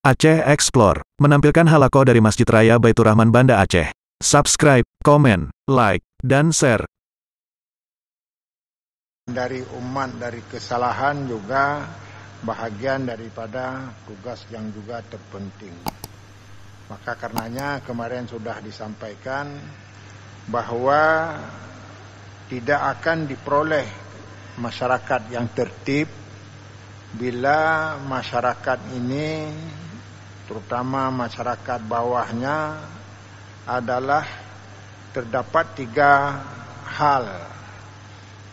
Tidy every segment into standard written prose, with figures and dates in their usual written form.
Aceh Explore menampilkan halaqah dari Masjid Raya Baitur Rahman Banda Aceh. Subscribe, komen, like, dan share. Dari umat, dari kesalahan juga bahagian daripada tugas yang juga terpenting. Maka karenanya kemarin sudah disampaikan bahwa tidak akan diperoleh masyarakat yang tertib bila masyarakat ini, terutama masyarakat bawahnya, adalah terdapat 3 hal.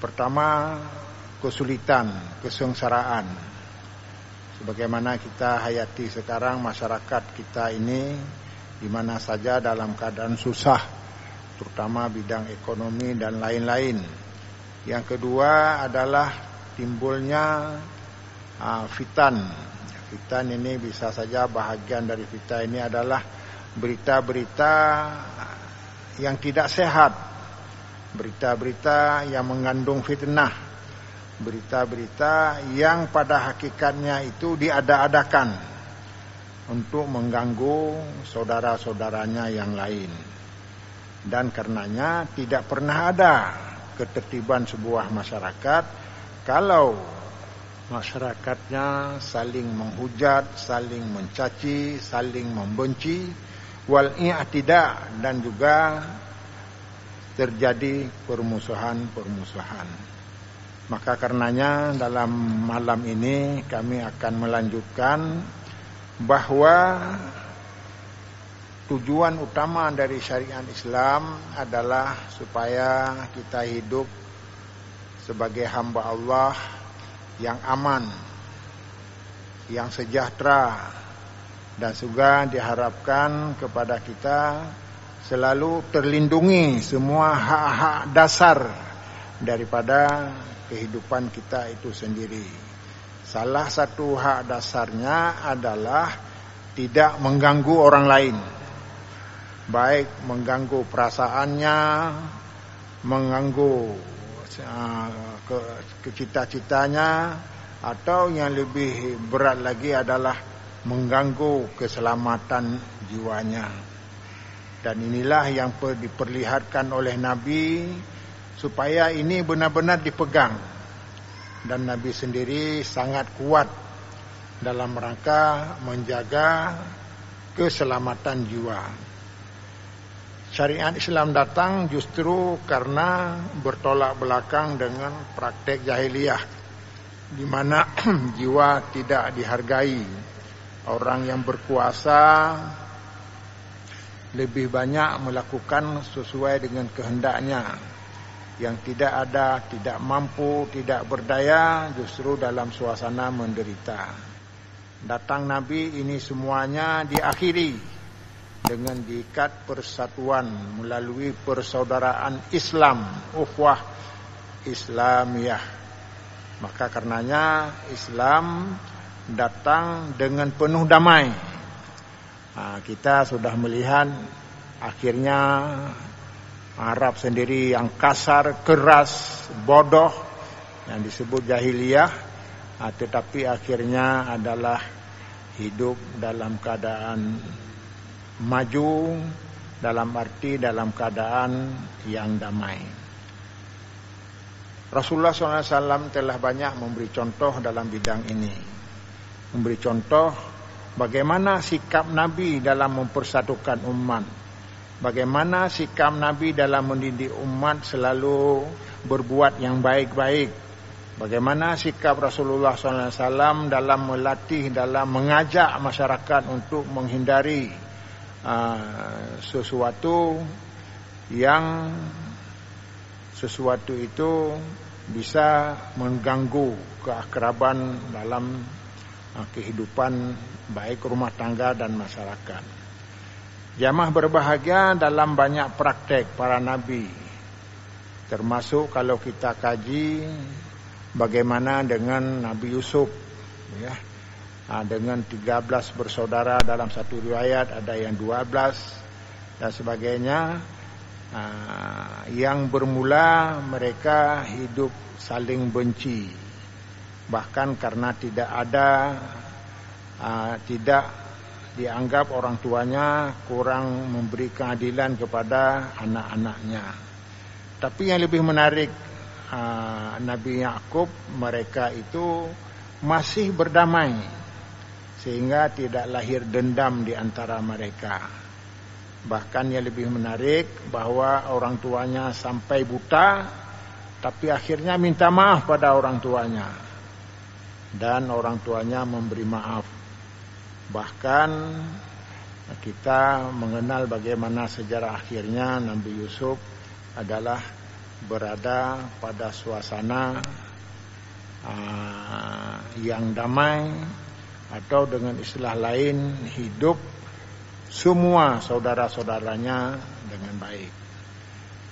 Pertama, kesulitan, kesengsaraan. Sebagaimana kita hayati sekarang, masyarakat kita ini di mana saja dalam keadaan susah, terutama bidang ekonomi dan lain-lain. Yang kedua adalah timbulnya fitan. Fitan ini bisa saja bahagian dari fitan ini adalah berita-berita yang tidak sehat, berita-berita yang mengandung fitnah, berita-berita yang pada hakikatnya itu diada-adakan untuk mengganggu saudara-saudaranya yang lain. Dan karenanya tidak pernah ada ketertiban sebuah masyarakat kalau masyarakatnya saling menghujat, saling mencaci, saling membenci, wal i'tida, dan juga terjadi permusuhan-permusuhan. Maka karenanya dalam malam ini kami akan melanjutkan bahwa tujuan utama dari syariat Islam adalah supaya kita hidup sebagai hamba Allah yang aman, yang sejahtera, dan juga diharapkan kepada kita selalu terlindungi semua hak-hak dasar daripada kehidupan kita itu sendiri. Salah satu hak dasarnya adalah tidak mengganggu orang lain, baik mengganggu perasaannya, mengganggu cita-citanya, atau yang lebih berat lagi adalah mengganggu keselamatan jiwanya. Dan inilah yang diperlihatkan oleh Nabi supaya ini benar-benar dipegang. Dan Nabi sendiri sangat kuat dalam rangka menjaga keselamatan jiwa. Syariat Islam datang justru karena bertolak belakang dengan praktek jahiliyah, di mana jiwa tidak dihargai. Orang yang berkuasa lebih banyak melakukan sesuai dengan kehendaknya. Yang tidak ada, tidak mampu, tidak berdaya, justru dalam suasana menderita. Datang Nabi ini semuanya diakhiri dengan diikat persatuan melalui persaudaraan Islam, ukhuwah Islamiyah. Maka karenanya Islam datang dengan penuh damai. Kita sudah melihat akhirnya Arab sendiri yang kasar, keras, bodoh, yang disebut jahiliyah, tetapi akhirnya adalah hidup dalam keadaan maju, dalam arti dalam keadaan yang damai. Rasulullah SAW telah banyak memberi contoh dalam bidang ini. Memberi contoh bagaimana sikap Nabi dalam mempersatukan umat, bagaimana sikap Nabi dalam mendidik umat selalu berbuat yang baik-baik, bagaimana sikap Rasulullah SAW dalam melatih, dalam mengajak masyarakat untuk menghindari sesuatu itu bisa mengganggu keakraban dalam kehidupan baik rumah tangga dan masyarakat. Jamaah berbahagia, dalam banyak praktek para nabi, termasuk kalau kita kaji bagaimana dengan Nabi Yusuf, ya, dengan 13 bersaudara dalam satu riwayat, ada yang 12 dan sebagainya. Yang bermula mereka hidup saling benci, bahkan karena tidak dianggap orang tuanya kurang memberi keadilan kepada anak-anaknya. Tapi yang lebih menarik, Nabi Yakub, mereka itu masih berdamai sehingga tidak lahir dendam di antara mereka. Bahkan yang lebih menarik bahwa orang tuanya sampai buta, tapi akhirnya minta maaf pada orang tuanya, dan orang tuanya memberi maaf. Bahkan kita mengenal bagaimana sejarah akhirnya Nabi Yusuf adalah berada pada suasana yang damai, atau dengan istilah lain, hidup semua saudara-saudaranya dengan baik.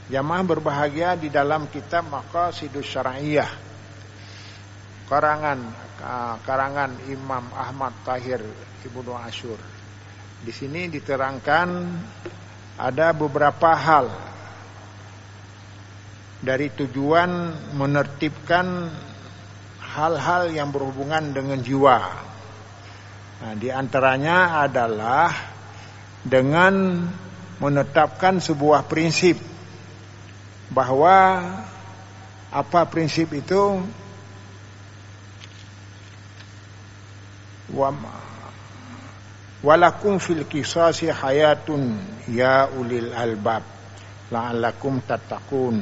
Jamaah berbahagia, di dalam kitab Maqasidus Syar'iyyah karangan Imam Ahmad Tahir Ibnu Asyur, di sini diterangkan ada beberapa hal dari tujuan menertibkan hal-hal yang berhubungan dengan jiwa. Nah, di antaranya adalah dengan menetapkan sebuah prinsip, bahwa apa prinsip itu? Walakum fil qisasi hayatun ya ulil albab la'allakum tattaqun.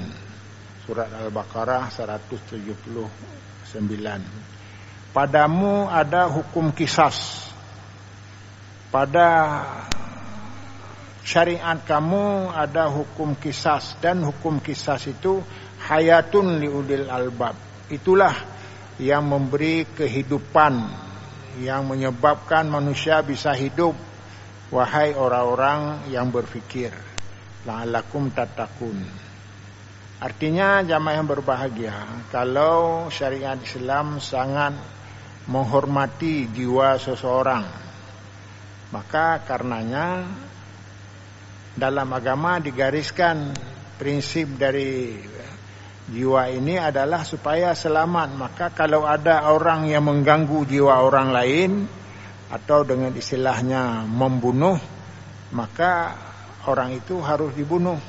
Surat Al-Baqarah 179. Padamu ada hukum qisas. Pada syariat kamu ada hukum qisas, dan hukum qisas itu hayatun liulil albab. Itulah yang memberi kehidupan, yang menyebabkan manusia bisa hidup. Wahai orang-orang yang berfikir, la'allakum tattaqun. Artinya jamaah yang berbahagia, kalau syariat Islam sangat menghormati jiwa seseorang, maka karenanya dalam agama digariskan prinsip dari jiwa ini adalah supaya selamat. Maka kalau ada orang yang mengganggu jiwa orang lain, atau dengan istilahnya membunuh, maka orang itu harus dibunuh,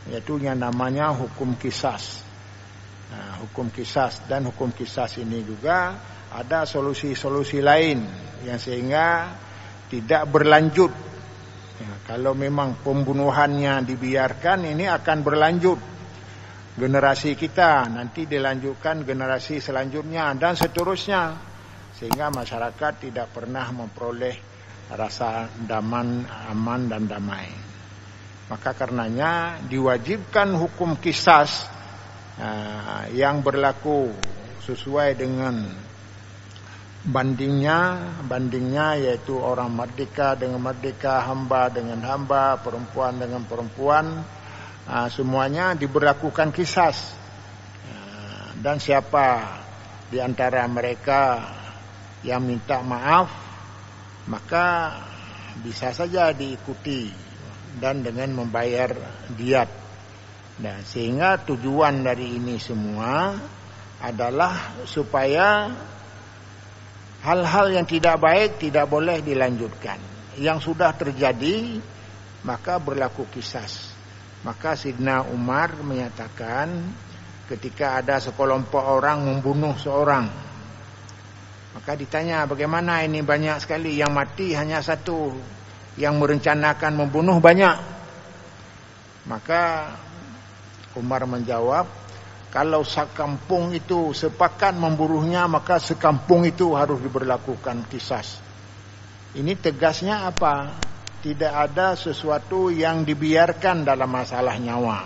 yaitu yang namanya hukum qisas. Nah, hukum qisas, dan hukum qisas ini juga ada solusi-solusi lain yang sehingga tidak berlanjut. Ya, kalau memang pembunuhannya dibiarkan, ini akan berlanjut. Generasi kita nanti dilanjutkan generasi selanjutnya, dan seterusnya, sehingga masyarakat tidak pernah memperoleh rasa aman dan damai. Maka karenanya diwajibkan hukum qisas yang berlaku sesuai dengan bandingnya, yaitu orang merdeka dengan merdeka, hamba dengan hamba, perempuan dengan perempuan, semuanya diberlakukan qisas. Dan siapa di antara mereka yang minta maaf, maka bisa saja diikuti dan dengan membayar diat. Nah, sehingga tujuan dari ini semua adalah supaya hal-hal yang tidak baik tidak boleh dilanjutkan. Yang sudah terjadi maka berlaku qisas. Maka Sidna Umar menyatakan, ketika ada sekelompok orang membunuh seorang, maka ditanya, bagaimana ini banyak sekali, yang mati hanya satu, yang merencanakan membunuh banyak. Maka Umar menjawab, kalau sekampung itu sepakat membunuhnya, maka sekampung itu harus diberlakukan qisas. Ini tegasnya apa? Tidak ada sesuatu yang dibiarkan dalam masalah nyawa.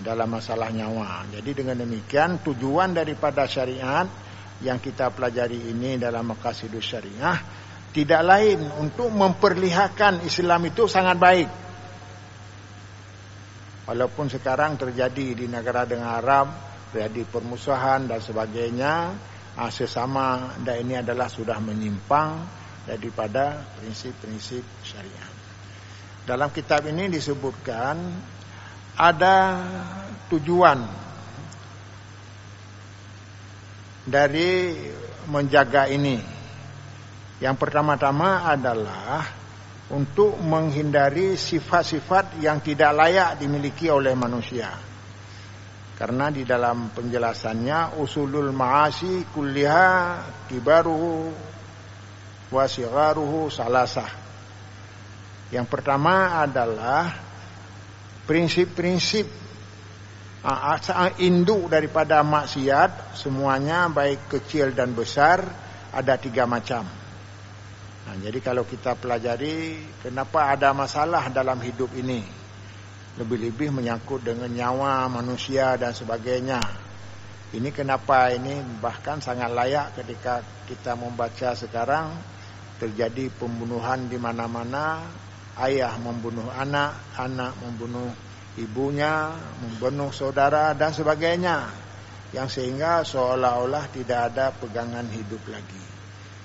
Dalam masalah nyawa. Jadi dengan demikian tujuan daripada syariat yang kita pelajari ini dalam Maqasidus Syariah tidak lain untuk memperlihatkan Islam itu sangat baik. Walaupun sekarang terjadi di negara dengan Arab, terjadi permusuhan dan sebagainya, sesama, dan ini adalah sudah menyimpang daripada prinsip-prinsip syariat. Dalam kitab ini disebutkan ada tujuan dari menjaga ini. Yang pertama-tama adalah untuk menghindari sifat-sifat yang tidak layak dimiliki oleh manusia. Karena di dalam penjelasannya usulul ma'asi kulliha kibaruhu wa sigharuhu salasah. Yang pertama adalah prinsip-prinsip induk daripada maksiat semuanya baik kecil dan besar ada 3 macam. Nah, jadi kalau kita pelajari kenapa ada masalah dalam hidup ini, lebih-lebih menyangkut dengan nyawa manusia dan sebagainya. Ini kenapa ini bahkan sangat layak ketika kita membaca sekarang terjadi pembunuhan di mana-mana, ayah membunuh anak, anak membunuh ibunya, membunuh saudara dan sebagainya, yang sehingga seolah-olah tidak ada pegangan hidup lagi.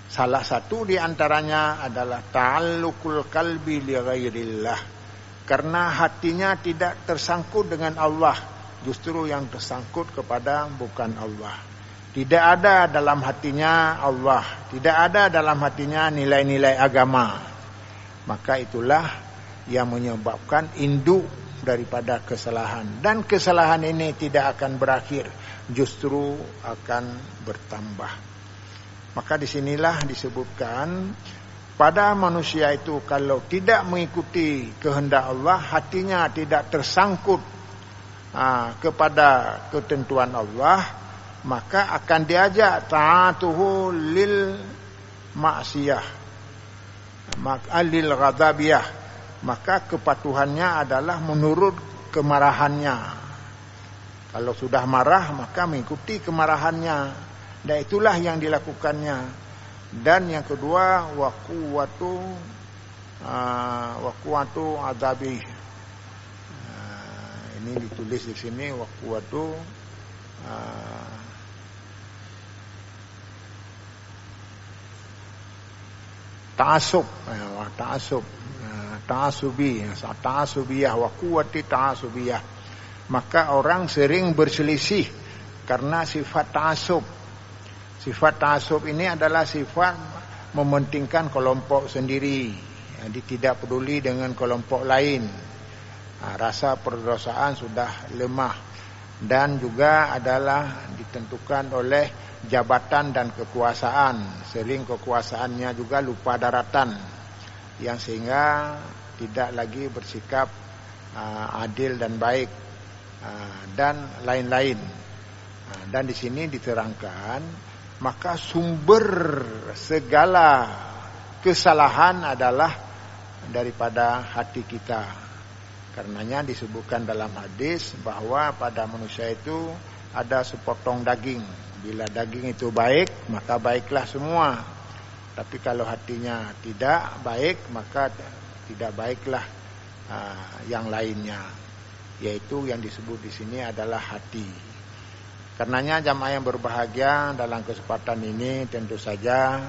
Salah satu di antaranya adalah ta'alluqul qalbi li ghairillah. Karena hatinya tidak tersangkut dengan Allah, justru yang tersangkut kepada bukan Allah. Tidak ada dalam hatinya Allah, tidak ada dalam hatinya nilai-nilai agama. Maka itulah yang menyebabkan induk daripada kesalahan. Dan kesalahan ini tidak akan berakhir, justru akan bertambah. Maka disinilah disebutkan pada manusia itu kalau tidak mengikuti kehendak Allah, hatinya tidak tersangkut kepada ketentuan Allah, maka akan diajak ta'atuhu lil maksiyah, lil ghadabiyah, maka kepatuhannya adalah menurut kemarahannya. Kalau sudah marah maka mengikuti kemarahannya, dan itulah yang dilakukannya. Dan yang kedua wa quwwatu adabi. Ini ditulis di sini wa quwwatu ta'assub, ta'asubiyah wa quwwati ta'asubiyah. Maka orang sering berselisih karena sifat ta'assub. Sifat ta'assub ini adalah sifat mementingkan kelompok sendiri, jadi tidak peduli dengan kelompok lain. Rasa perdosaan sudah lemah, dan juga adalah ditentukan oleh jabatan dan kekuasaan. Sering kekuasaannya juga lupa daratan, yang sehingga tidak lagi bersikap adil dan baik, dan lain-lain. Dan di sini diterangkan, maka sumber segala kesalahan adalah daripada hati kita. Karenanya disebutkan dalam hadis bahwa pada manusia itu ada sepotong daging. Bila daging itu baik, maka baiklah semua. Tapi kalau hatinya tidak baik, maka tidak baiklah yang lainnya. Yaitu yang disebut di sini adalah hati. Karenanya jamaah yang berbahagia, dalam kesempatan ini tentu saja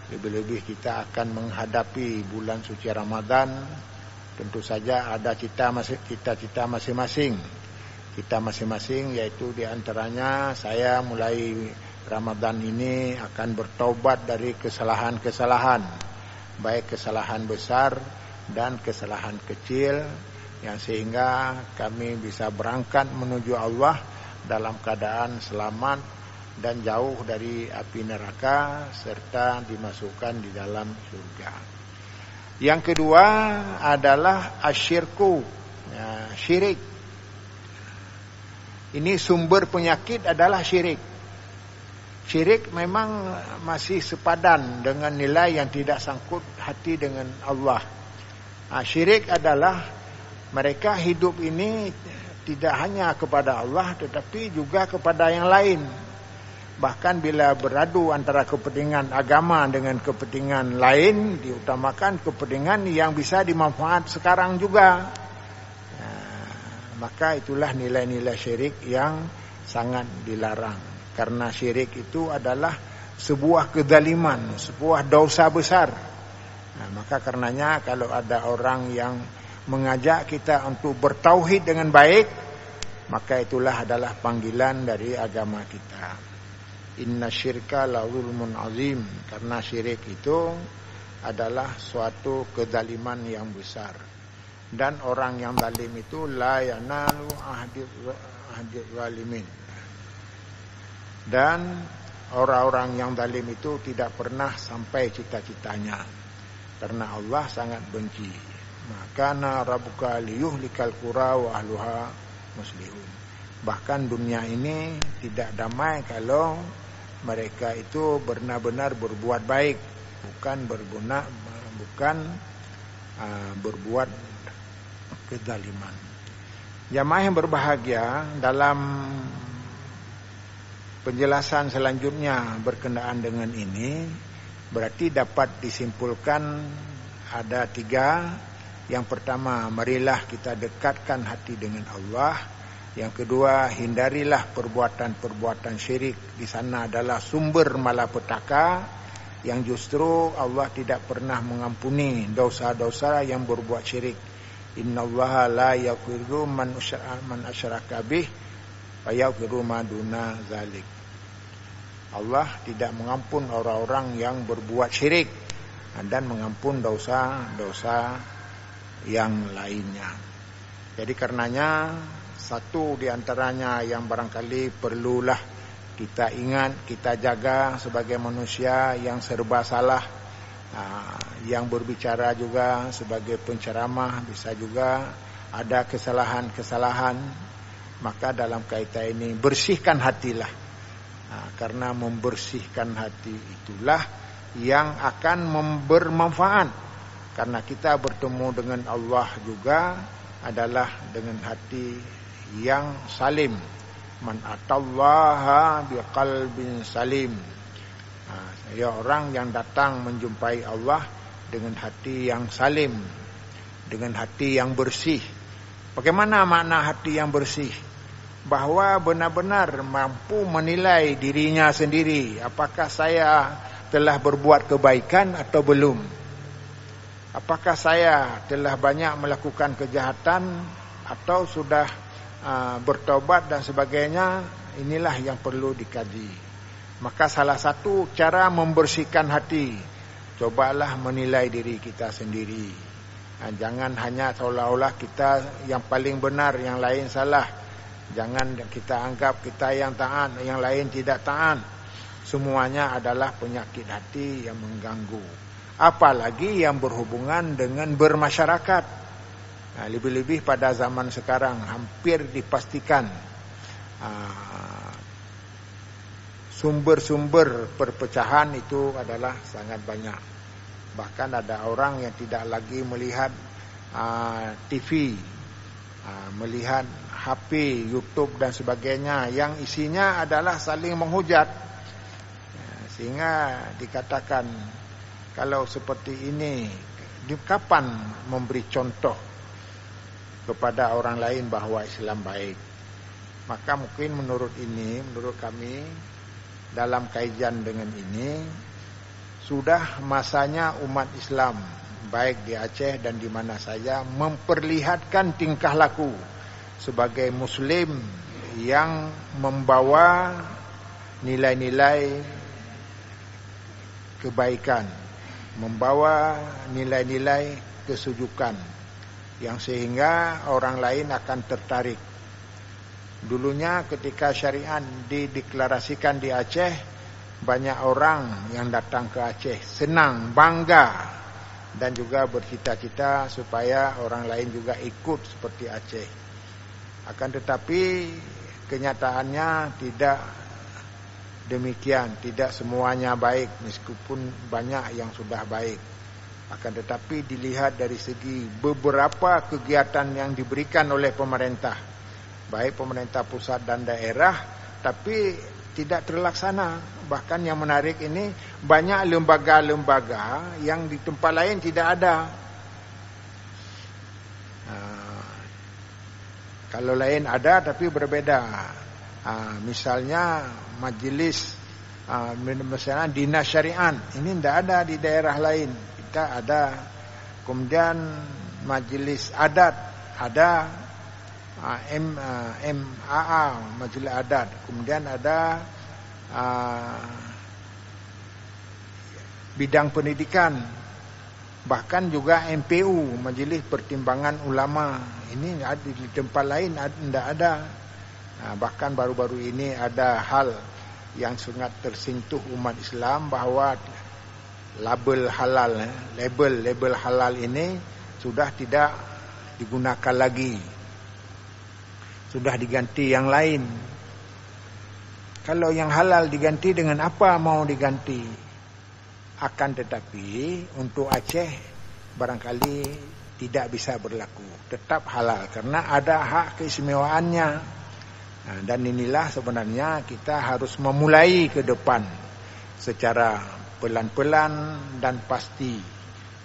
lebih-lebih kita akan menghadapi bulan suci Ramadan. Tentu saja ada cita-cita masing-masing. Kita masing-masing, yaitu diantaranya saya mulai Ramadan ini akan bertaubat dari kesalahan-kesalahan, baik kesalahan besar dan kesalahan kecil, yang sehingga kami bisa berangkat menuju Allah dalam keadaan selamat dan jauh dari api neraka serta dimasukkan di dalam surga. Yang kedua adalah asyirku, syirik. Ini sumber penyakit adalah syirik. Syirik memang masih sepadan dengan nilai yang tidak sangkut hati dengan Allah. Syirik adalah mereka hidup ini tidak hanya kepada Allah tetapi juga kepada yang lain. Bahkan bila beradu antara kepentingan agama dengan kepentingan lain, diutamakan kepentingan yang bisa dimanfaat sekarang juga. Maka itulah nilai-nilai syirik yang sangat dilarang. Karena syirik itu adalah sebuah kezaliman, sebuah dosa besar. Maka karenanya kalau ada orang yang mengajak kita untuk bertauhid dengan baik, maka itulah adalah panggilan dari agama kita. Inna syirka la zulmun azim, karena syirik itu adalah suatu kezaliman yang besar. Dan orang yang zalim itu la yanalu ahdi zalimin. Dan orang-orang yang zalim itu tidak pernah sampai cita-citanya, karena Allah sangat benci. Maka rabbuka liyuhlikal qura wa ahluha muslihun. Bahkan dunia ini tidak damai kalau mereka itu benar-benar berbuat baik, bukan berbuat kezaliman. Jamaah yang berbahagia, dalam penjelasan selanjutnya berkenaan dengan ini, berarti dapat disimpulkan ada 3. Yang pertama, marilah kita dekatkan hati dengan Allah. Yang kedua, hindarilah perbuatan-perbuatan syirik. Di sana adalah sumber malapetaka, yang justru Allah tidak pernah mengampuni dosa-dosa yang berbuat syirik. Innallaha la yaghfiru man asyraka bih wa yaghfiru ma duna zalik. Allah tidak mengampun orang-orang yang berbuat syirik dan mengampun dosa-dosa yang lainnya. Jadi karenanya, satu di antaranya yang barangkali perlulah kita ingat, kita jaga sebagai manusia yang serba salah, yang berbicara juga sebagai penceramah bisa juga ada kesalahan-kesalahan. Maka dalam kaitan ini bersihkan hatilah, karena membersihkan hati itulah yang akan bermanfaat. Karena kita bertemu dengan Allah juga adalah dengan hati yang salim. Man atallaha biqalbin salim. Ya, orang yang datang menjumpai Allah dengan hati yang salim, dengan hati yang bersih. Bagaimana makna hati yang bersih? Bahwa benar-benar mampu menilai dirinya sendiri, apakah saya telah berbuat kebaikan atau belum? Apakah saya telah banyak melakukan kejahatan atau sudah bertobat dan sebagainya? Inilah yang perlu dikaji. Maka salah satu cara membersihkan hati, cobalah menilai diri kita sendiri. Jangan hanya seolah-olah kita yang paling benar, yang lain salah. Jangan kita anggap kita yang taat, yang lain tidak taat. Semuanya adalah penyakit hati yang mengganggu. Apalagi yang berhubungan dengan bermasyarakat. Lebih-lebih pada zaman sekarang hampir dipastikan sumber-sumber perpecahan itu adalah sangat banyak. Bahkan ada orang yang tidak lagi melihat TV, melihat HP, YouTube dan sebagainya, yang isinya adalah saling menghujat. Sehingga dikatakan, kalau seperti ini, kapan memberi contoh kepada orang lain bahwa Islam baik? Maka mungkin menurut kami, dalam kajian dengan ini, sudah masanya umat Islam, baik di Aceh dan di mana saja, memperlihatkan tingkah laku sebagai Muslim yang membawa nilai-nilai kebaikan, membawa nilai-nilai kesujukan, yang sehingga orang lain akan tertarik. Dulunya ketika syariat dideklarasikan di Aceh, banyak orang yang datang ke Aceh senang, bangga, dan juga bercita-cita supaya orang lain juga ikut seperti Aceh. Akan tetapi kenyataannya tidak demikian, tidak semuanya baik, meskipun banyak yang sudah baik. Akan tetapi dilihat dari segi beberapa kegiatan yang diberikan oleh pemerintah, baik pemerintah pusat dan daerah, tapi tidak terlaksana. Bahkan yang menarik ini, banyak lembaga-lembaga yang di tempat lain tidak ada. Kalau lain ada tapi berbeda. Misalnya majelis, misalnya dinas syariat, ini tidak ada di daerah lain. Kita ada. Kemudian majelis adat ada, MAA majelis adat. Kemudian ada bidang pendidikan, bahkan juga MPU, Majelis Pertimbangan Ulama. Ini di tempat lain tidak ada. Bahkan baru-baru ini ada hal yang sangat tersentuh umat Islam, bahwa label halal ini sudah tidak digunakan lagi, sudah diganti yang lain. Kalau yang halal diganti dengan apa mau diganti? Akan tetapi untuk Aceh barangkali tidak bisa berlaku, tetap halal karena ada hak keistimewaannya. Dan inilah sebenarnya kita harus memulai ke depan secara pelan-pelan dan pasti,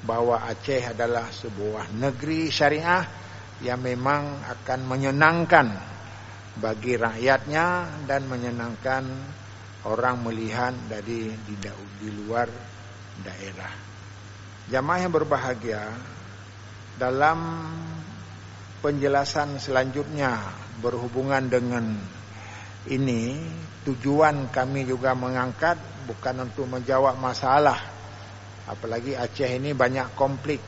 bahwa Aceh adalah sebuah negeri syariah yang memang akan menyenangkan bagi rakyatnya dan menyenangkan orang melihat dari di luar daerah. Jamaah yang berbahagia, dalam penjelasan selanjutnya berhubungan dengan ini, tujuan kami juga mengangkat bukan untuk menjawab masalah, apalagi Aceh ini banyak konflik,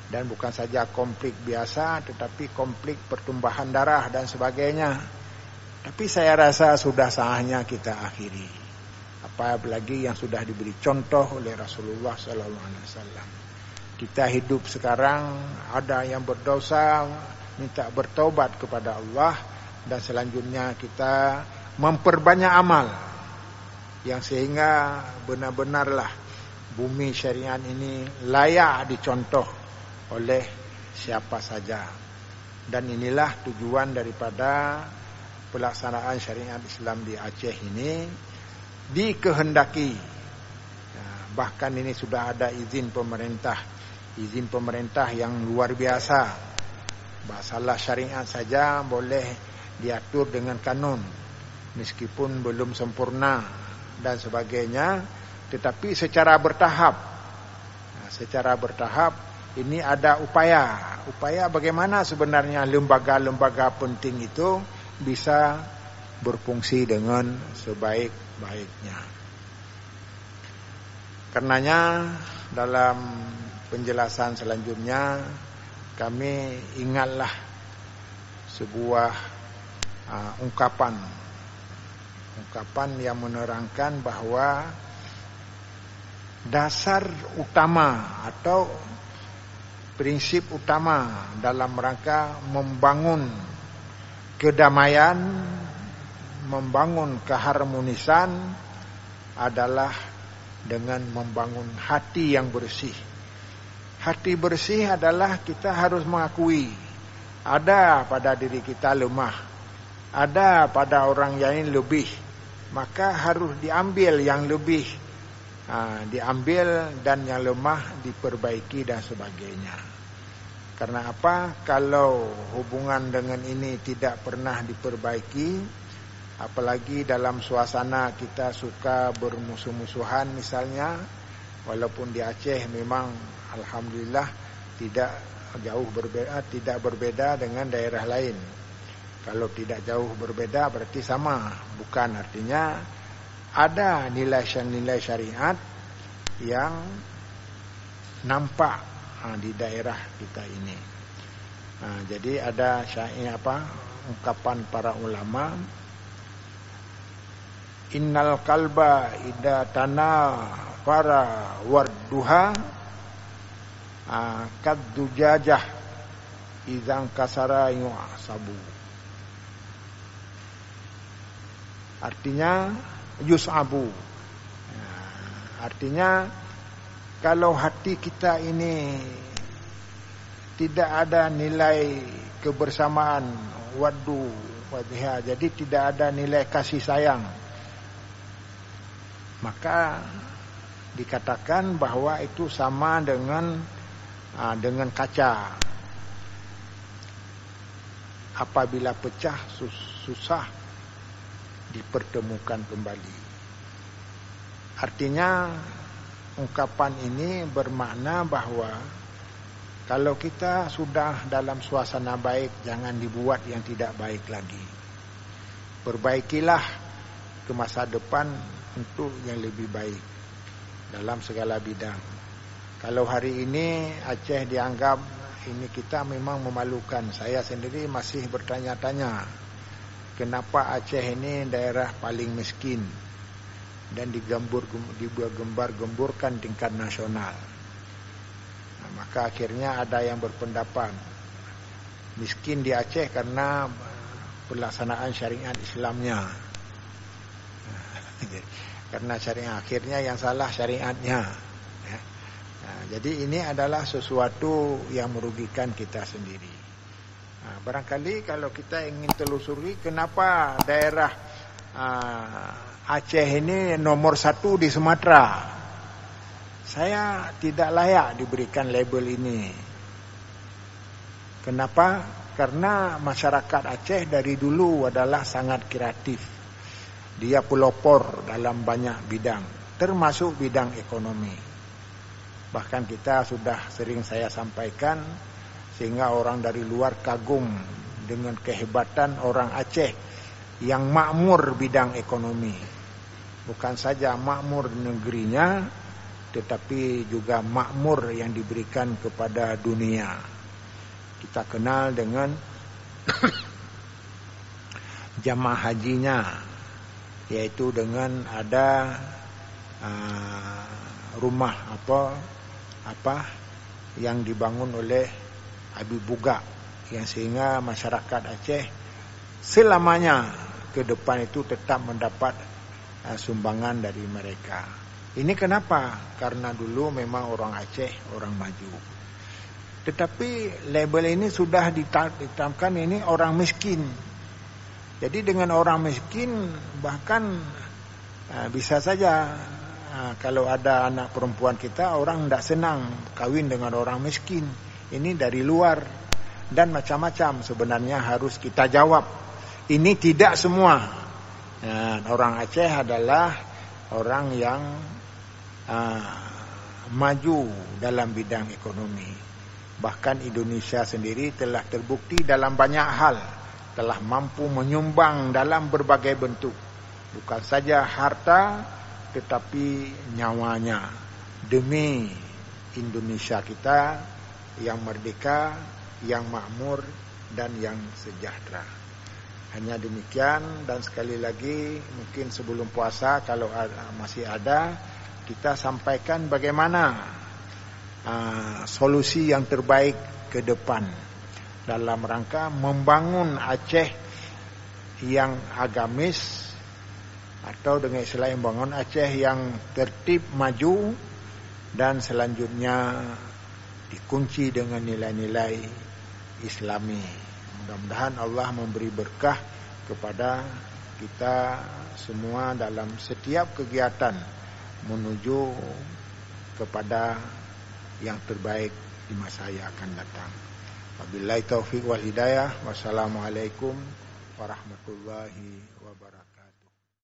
dan bukan saja konflik biasa tetapi konflik pertumbuhan darah dan sebagainya. Tapi saya rasa sudah saatnya kita akhiri, apalagi yang sudah diberi contoh oleh Rasulullah SAW. Kita hidup sekarang, ada yang berdosa minta bertaubat kepada Allah, dan selanjutnya kita memperbanyak amal yang sehingga benar-benarlah bumi syariat ini layak dicontoh oleh siapa saja. Dan inilah tujuan daripada pelaksanaan syariat Islam di Aceh ini, dikehendaki. Bahkan ini sudah ada izin pemerintah yang luar biasa. Masalah syariat saja boleh diatur dengan kanun, meskipun belum sempurna dan sebagainya, tetapi secara bertahap. Secara bertahap ini ada upaya bagaimana sebenarnya lembaga-lembaga penting itu bisa berfungsi dengan sebaik-baiknya. Karenanya dalam penjelasan selanjutnya kami ingatlah sebuah ungkapan yang menerangkan bahwa dasar utama atau prinsip utama dalam rangka membangun kedamaian, membangun keharmonisan adalah dengan membangun hati yang bersih. Hati bersih adalah kita harus mengakui ada pada diri kita lemah, ada pada orang lain lebih, maka harus diambil yang lebih, diambil, dan yang lemah diperbaiki dan sebagainya. Karena apa? Kalau hubungan dengan ini tidak pernah diperbaiki, apalagi dalam suasana kita suka bermusuh-musuhan misalnya, walaupun di Aceh memang alhamdulillah tidak jauh berbeda, tidak berbeda dengan daerah lain. Kalau tidak jauh berbeda berarti sama, bukan, artinya ada nilai-nilai syariat yang nampak di daerah kita ini. Jadi ada ungkapan para ulama, innal qalba idza tanafara warduha kadujajah idzan kasara yu'sabu. Artinya yus'abu. Artinya kalau hati kita ini tidak ada nilai kebersamaan, wadha, jadi tidak ada nilai kasih sayang, maka dikatakan bahwa itu sama dengan kaca. Apabila pecah susah dipertemukan kembali. Artinya ungkapan ini bermakna bahwa kalau kita sudah dalam suasana baik, jangan dibuat yang tidak baik lagi. Perbaikilah ke masa depan untuk yang lebih baik dalam segala bidang. Kalau hari ini Aceh dianggap ini kita memang memalukan. Saya sendiri masih bertanya-tanya, kenapa Aceh ini daerah paling miskin dan digembar-gemburkan tingkat nasional. Nah, maka akhirnya ada yang berpendapat miskin di Aceh karena pelaksanaan syariat Islamnya. Karena syariat, akhirnya yang salah syariatnya. Nah, jadi ini adalah sesuatu yang merugikan kita sendiri. Nah, barangkali kalau kita ingin telusuri kenapa daerah Aceh ini nomor 1 di Sumatera, saya tidak layak diberikan label ini. Kenapa? Karena masyarakat Aceh dari dulu adalah sangat kreatif. Dia pelopor dalam banyak bidang, termasuk bidang ekonomi. Bahkan kita sudah sering saya sampaikan, sehingga orang dari luar kagum dengan kehebatan orang Aceh yang makmur bidang ekonomi. Bukan saja makmur negerinya, tetapi juga makmur yang diberikan kepada dunia. Kita kenal dengan jamaah hajinya, yaitu dengan ada rumah apa yang dibangun oleh Habib Buga, yang sehingga masyarakat Aceh selamanya ke depan itu tetap mendapat sumbangan dari mereka. Ini kenapa? Karena dulu memang orang Aceh orang maju. Tetapi label ini sudah ditetapkan ini orang miskin. Jadi dengan orang miskin bahkan bisa saja kalau ada anak perempuan kita, orang tidak senang kawin dengan orang miskin. Ini dari luar dan macam-macam sebenarnya harus kita jawab. Ini tidak semua. Orang Aceh adalah orang yang maju dalam bidang ekonomi. Bahkan Indonesia sendiri telah terbukti dalam banyak hal telah mampu menyumbang dalam berbagai bentuk, bukan saja harta tetapi nyawanya demi Indonesia kita yang merdeka, yang makmur dan yang sejahtera. Hanya demikian, dan sekali lagi mungkin sebelum puasa kalau masih ada, kita sampaikan bagaimana solusi yang terbaik ke depan dalam rangka membangun Aceh yang agamis, atau dengan istilah yang membangun Aceh yang tertib, maju, dan selanjutnya dikunci dengan nilai-nilai Islami. Mudah-mudahan Allah memberi berkah kepada kita semua dalam setiap kegiatan menuju kepada yang terbaik di masa yang akan datang. Wabillahi taufiq wal hidayah. Wassalamualaikum warahmatullahi wabarakatuh.